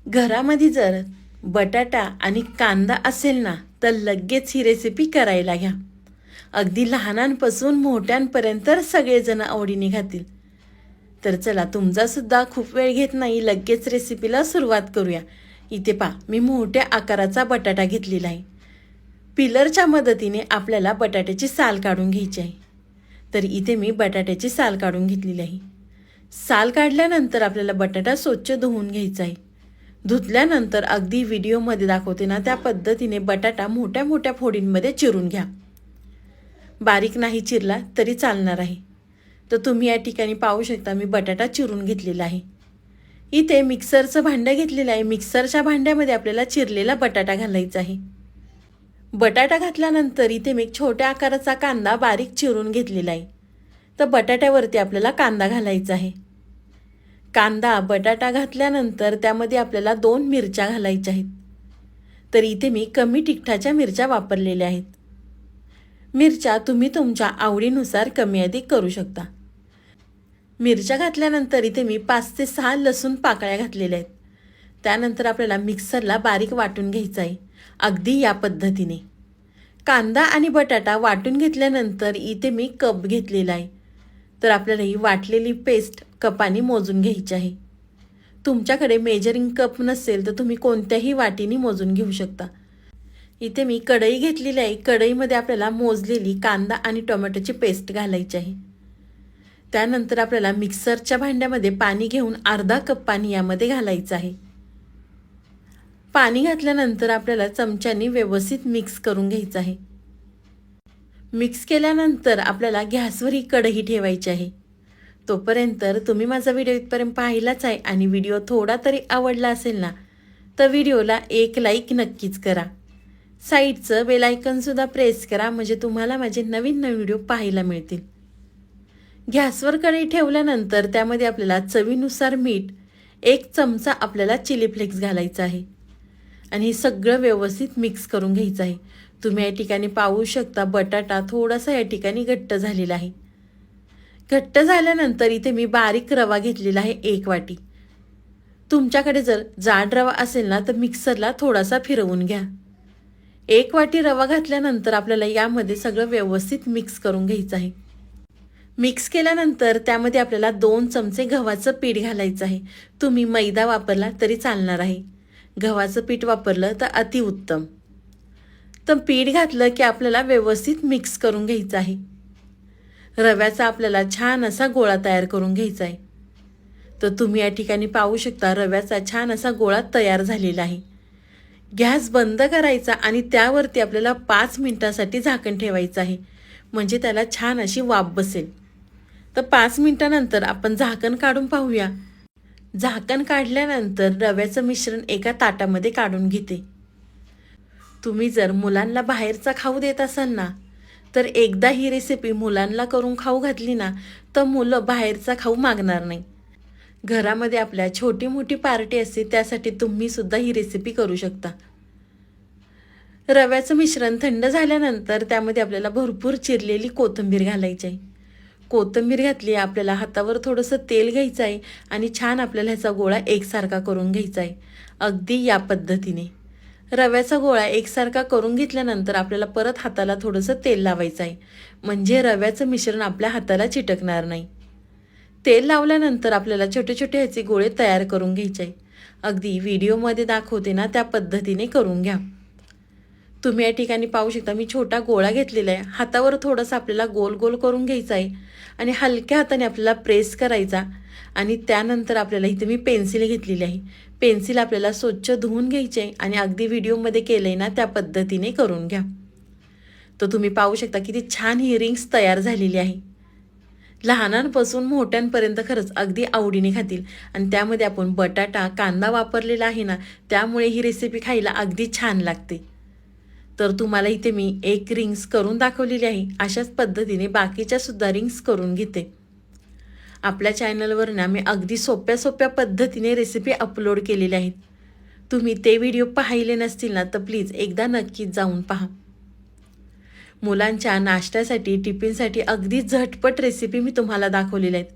घरामध्ये जर बटाटा आणि कांदा असेल ना तर लगेच ही रेसिपी करायला घ्या. अगदी लहानांपासून मोठ्यांपर्यंत सगळेजण आवडीने खातील. तर चला, तुमचा सुद्धा खूप वेळ घेत नाही, लगेच रेसिपीला सुरुवात करूया. इथे पहा, मी मोठ्या आकाराचा बटाटा घेतलेला आहे. पिलरच्या मदतीने आपल्याला बटाट्याची साल काढून घ्यायची आहे. तर इथे मी बटाट्याची साल काढून घेतलेली आहे. साल काढल्यानंतर आपल्याला बटाटा स्वच्छ धुवून घ्यायचा आहे. धुतल्यानंतर अगदी व्हिडिओमध्ये दाखवते ना त्या पद्धतीने बटाटा मोठ्या मोठ्या फोडींमध्ये चिरून घ्या. बारीक नाही चिरला तरी चालणार आहे. तर तुम्ही या ठिकाणी पाहू शकता, मी बटाटा चिरून घेतलेला आहे. इथे मिक्सरचं भांडं घेतलेलं आहे. मिक्सरच्या भांड्यामध्ये आपल्याला चिरलेला बटाटा घालायचा आहे. बटाटा घातल्यानंतर इथे मी छोट्या आकाराचा कांदा बारीक चिरून घेतलेला आहे. तर बटाट्यावरती आपल्याला कांदा घालायचा आहे. कांदा बटाटा घातल्यानंतर त्यामध्ये आपल्याला 2 मिरच्या घालायच्या आहेत. तर इथे मी कमी तिखटाच्या मिरच्या वापरलेल्या आहेत. मिरच्या तुम्ही तुमच्या आवडीनुसार कमी अधिक करू शकता. मिरच्या घातल्यानंतर इथे मी 5 ते 6 लसूण पाकळ्या घातलेल्या आहेत. त्यानंतर आपल्याला मिक्सरला बारीक वाटून घ्यायचं आहे, अगदी या पद्धतीने. कांदा आणि बटाटा वाटून घेतल्यानंतर इथे मी कप घेतलेला आहे. तर आपल्याला ही वाटलेली पेस्ट कपाने मोजून घ्यायची आहे. तुमच्याकडे मेजरिंग कप नसेल तर तुम्ही कोणत्याही वाटीने मोजून घेऊ शकता. इथे मी कढई घेतलेली आहे. कढईमध्ये आपल्याला मोजलेली कांदा आणि टोमॅटोची पेस्ट घालायची आहे. त्यानंतर आपल्याला मिक्सरच्या भांड्यामध्ये पाणी घेऊन अर्धा कप पाणी यामध्ये घालायचं आहे. पाणी घातल्यानंतर आपल्याला चमच्याने व्यवस्थित मिक्स करून घ्यायचं आहे. मिक्स केल्यानंतर आपल्याला गॅसवर ही कढई ठेवायची आहे. तोपर्यंत तुम्ही माझा व्हिडिओ इथपर्यंत पाहिलाच आहे आणि व्हिडिओ थोडा तरी आवडला असेल ना तर व्हिडिओला एक लाईक नक्कीच करा. साईडचं बेल आयकॉनसुद्धा प्रेस करा, म्हणजे तुम्हाला माझे नवीन नवीन व्हिडिओ पाहायला मिळतील. गॅसवर कढई ठेवल्यानंतर त्यामध्ये आपल्याला चवीनुसार मीठ, 1 चमचा आपल्याला चिली फ्लेक्स घालायचा आहे आणि हे सगळं व्यवस्थित मिक्स करून घ्यायचं आहे. तुम्ही या ठिकाणी पाहू शकता बटाटा थोडासा या ठिकाणी घट्ट झालेला आहे. घट्ट झाल्यानंतर इथे मी बारीक रवा घेतलेला आहे 1 वाटी. तुमच्याकडे जर जाड रवा असेल ना तर मिक्सरला थोडासा फिरवून घ्या. 1 वाटी रवा घातल्यानंतर आपल्याला यामध्ये सगळं व्यवस्थित मिक्स करून घ्यायचं आहे. मिक्स केल्यानंतर त्यामध्ये आपल्याला 2 चमचे गव्हाचं पीठ घालायचं आहे. तुम्ही मैदा वापरला तरी चालणार आहे. गव्हाचं पीठ वापरलं तर अतिउत्तम. तर पीठ घातलं की आपल्याला व्यवस्थित मिक्स करून घ्यायचं आहे. रव्याचा आपल्याला छान असा गोळा तयार करून घ्यायचा आहे. तर तुम्ही या ठिकाणी पाहू शकता रव्याचा छान असा गोळा तयार झालेला आहे. गॅस बंद करायचा आणि त्यावरती आपल्याला 5 मिनिटांसाठी झाकण ठेवायचं आहे, म्हणजे त्याला छान अशी वाफ बसेल. तर 5 मिनिटानंतर आपण झाकण काढून पाहूया. झाकण काढल्यानंतर रव्याचं मिश्रण एका ताटामध्ये काढून घेते. तुम्ही जर मुलांना बाहेरचा खाऊ देत असाल ना तर एकदा ही रेसिपी मुलांना करून खाऊ घातली ना तर मुलं बाहेरचा खाऊ मागणार नाही. घरामध्ये आपल्या छोटी मोठी पार्टी असते, त्यासाठी तुम्ही सुद्धा ही रेसिपी करू शकता. रव्याचं मिश्रण थंड झाल्यानंतर त्यामध्ये आपल्याला भरपूर चिरलेली कोथिंबीर घालायची आहे. कोथिंबीर घातली, आपल्याला हातावर थोडंसं तेल घ्यायचं आहे आणि छान आपल्याला ह्याचा गोळा एकसारखा करून घ्यायचा आहे, अगदी या पद्धतीने. रव्याचा गोळा एकसारखा करून घेतल्यानंतर आपल्याला परत हाताला थोडंसं तेल लावायचं आहे, म्हणजे रव्याचं मिश्रण आपल्या हाताला चिटकणार नाही. तेल लावल्यानंतर आपल्याला छोटे छोटे ह्याचे गोळे तयार करून घ्यायचे आहे. अगदी व्हिडिओमध्ये दाखवते ना त्या पद्धतीने करून घ्या. तुम्ही या ठिकाणी पाहू शकता मी छोटा गोळा घेतलेला आहे. हातावर थोडासा आपल्याला गोल गोल करून घ्यायचा आहे आणि हलक्या हाताने आपल्याला प्रेस करायचा. आणि त्यानंतर आपल्याला इथे मी पेन्सिल घेतलेली आहे. पेन्सिल आपल्याला स्वच्छ धुवून घ्यायची आहे आणि अगदी व्हिडिओमध्ये केलं आहे ना त्या पद्धतीने करून घ्या. तर तुम्ही पाहू शकता किती छान ही रिंग्स तयार झालेली आहे. लहानांपासून मोठ्यांपर्यंत खरंच अगदी आवडीने खातील. आणि त्यामध्ये आपण बटाटा कांदा वापरलेला आहे ना, त्यामुळे ही रेसिपी खायला अगदी छान लागते. तर तुम्हाला इथे मी एक रिंग्स करून दाखवलेली आहे. अशाच पद्धतीने बाकीच्या सुद्धा रिंग्स करून घेते. आपल्या चॅनलवर ना मी अगदी सोप्या सोप्या पद्धतीने रेसिपी अपलोड केलेल्या आहेत. तुम्ही ते व्हिडिओ पाहिले नसतील ना तर प्लीज एकदा नक्कीच जाऊन पहा. मुलांच्या नाश्त्यासाठी टिफिनसाठी अगदी झटपट रेसिपी मी तुम्हाला दाखवलेल्या आहेत.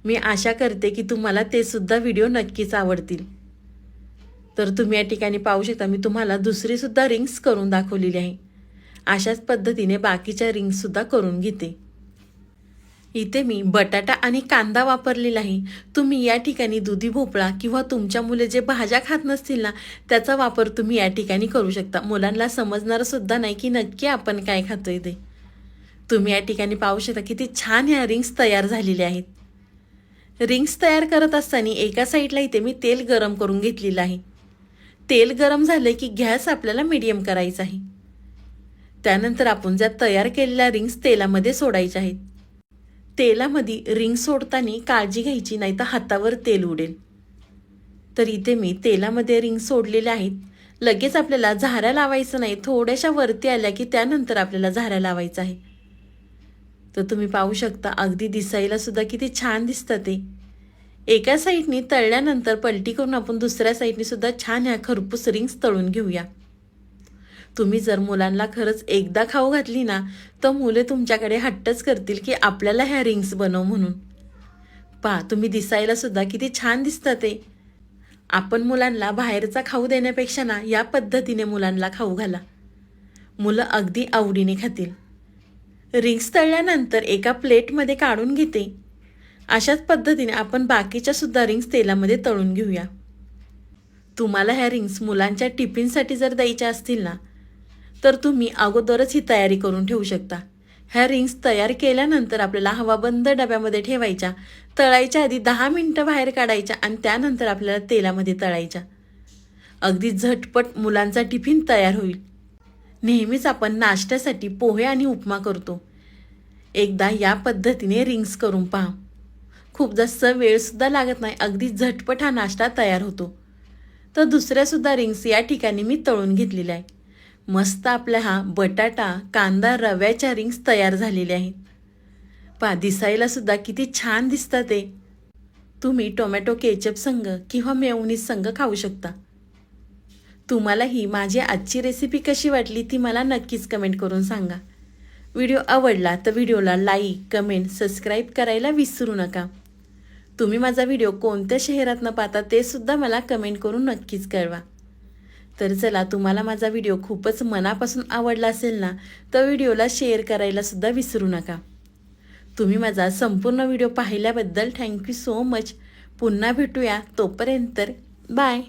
मी आशा करते की तुम्हाला ते सुद्धा व्हिडिओ नक्कीच आवडतील. तर तुम्ही या ठिकाणी पाहू शकता, मी तुम्हाला दुसरीसुद्धा रिंग्स करून दाखवलेली आहे. अशाच पद्धतीने बाकीच्या रिंग्ससुद्धा करून घेते. इथे मी बटाटा आणि कांदा वापरलेला आहे. तुम्ही या ठिकाणी दुधी भोपळा किंवा तुमच्या मुले जे भाज्या खात नसतील ना, त्याचा वापर तुम्ही या ठिकाणी करू शकता. मुलांना समजणार सुद्धा नाही की नक्की आपण काय खातोय ते. तुम्ही या ठिकाणी पाहू शकता किती छान ह्या रिंग्स तयार झालेल्या आहेत. रिंग्स तयार करत असताना एका साईडला इथे मी तेल गरम करून घेतलेलं आहे. तेल गरम झाले की गॅस आपल्याला मीडियम करायचा आहे. त्यानंतर आपण ज्या तयार केलेल्या रिंग्स तेलामध्ये सोडायच्या आहेत. तेलामध्ये रिंग सोडताना काळजी घ्यायची, नाही तर हातावर तेल उडेल. तर इथे मी तेलामध्ये रिंग सोडलेल्या आहेत. लगेच आपल्याला झाऱ्या लावायचं नाही, थोड्याशा वरती आल्या की त्यानंतर आपल्याला झाऱ्या लावायचं आहे. तर तुम्ही पाहू शकता अगदी दिसायला सुद्धा किती छान दिसतं ते. एका साईडनी तळल्यानंतर पलटी करून आपण दुसऱ्या साईडनी सुद्धा छान ह्या खरपूस रिंग्स तळून घेऊया. तुम्ही जर मुलांना खरंच एकदा खाऊ घातली ना, तर मुले तुमच्याकडे हट्टच करतील की आपल्याला ह्या रिंग्स बनव म्हणून. पहा तुम्ही दिसायला सुद्धा किती छान दिसतं ते. आपण मुलांना बाहेरचा खाऊ देण्यापेक्षा ना, या पद्धतीने मुलांना खाऊ घाला. मुलं अगदी आवडीने खातील. रिंग्स तळल्यानंतर एका प्लेटमध्ये काढून घेते. अशाच पद्धतीने आपण बाकीच्या सुद्धा रिंग्स तेलामध्ये तळून घेऊया. तुम्हाला ह्या रिंग्स मुलांच्या टिफिनसाठी जर द्यायच्या असतील ना, तर तुम्ही अगोदरच ही तयारी करून ठेवू शकता. ह्या रिंग्स तयार केल्यानंतर आपल्याला हवाबंद डब्यामध्ये ठेवायच्या. तळायच्या आधी 10 मिनिटं बाहेर काढायच्या आणि त्यानंतर आपल्याला तेलामध्ये तळायच्या. अगदी झटपट मुलांचा टिफिन तयार होईल. नेहमीच आपण नाश्त्यासाठी पोहे आणि उपमा करतो. एकदा या पद्धतीने रिंग्स करून पहा. खूप जास्त वेळसुद्धा लागत नाही, अगदी झटपट हा नाश्ता तयार होतो. तर दुसऱ्यासुद्धा रिंग्स या ठिकाणी मी तळून घेतलेल्या आहे. मस्त आपल्या हा बटाटा कांदा रव्याच्या रिंग्स तयार झालेल्या आहेत. पहा दिसायला सुद्धा किती छान दिसतं ते. तुम्ही टोमॅटो केचप संग किंवा मेयोनीज संग खाऊ शकता. तुम्हाला ही माझी आजची रेसिपी कशी वाटली ती मला नक्कीच कमेंट करून सांगा. व्हिडिओ आवडला तर व्हिडिओला लाईक कमेंट सबस्क्राईब करायला विसरू नका. तुम्ही माझा व्हिडिओ कोणत्या शहरातनं पाहता ते सुद्धा मला कमेंट करून नक्कीच कळवा. तर चला, तुम्हाला माझा व्हिडिओ खूपच मनापासून आवडला असेल ना, तर व्हिडिओला शेअर करायला सुद्धा विसरू नका. तुम्ही माझा संपूर्ण व्हिडिओ पाहिल्याबद्दल थँक्यू सो मच. पुन्हा भेटूया, तोपर्यंत बाय.